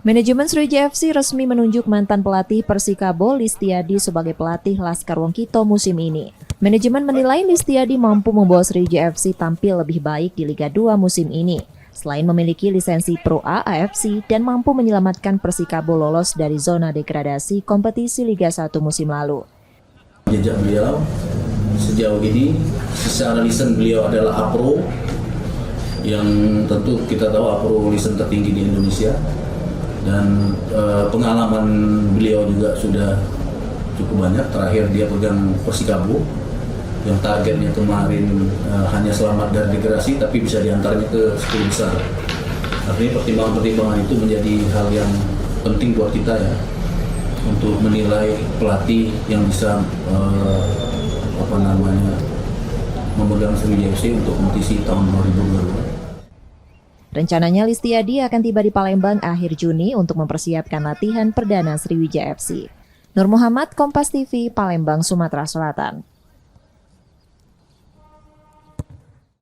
Manajemen Sriwijaya FC resmi menunjuk mantan pelatih Persikabo Listiadi sebagai pelatih Laskar Wongkito musim ini. Manajemen menilai Listiadi mampu membawa Sriwijaya FC tampil lebih baik di Liga 2 musim ini. Selain memiliki lisensi Pro A AFC dan mampu menyelamatkan Persikabo lolos dari zona degradasi kompetisi Liga 1 musim lalu. Jejak beliau sejauh ini, secara lisen beliau adalah APRO, yang tentu kita tahu APRO lisen tertinggi di Indonesia. Dan pengalaman beliau juga sudah cukup banyak. Terakhir dia pegang Persikabo yang targetnya kemarin hanya selamat dari degradasi, tapi bisa diantaranya ke 10 besar. Artinya pertimbangan-pertimbangan itu menjadi hal yang penting buat kita ya, untuk menilai pelatih yang bisa memegang Sriwijaya FC untuk kompetisi tahun 2022. Rencananya Listiadi akan tiba di Palembang akhir Juni untuk mempersiapkan latihan perdana Sriwijaya FC. Nur Muhammad, Kompas TV, Palembang, Sumatera Selatan.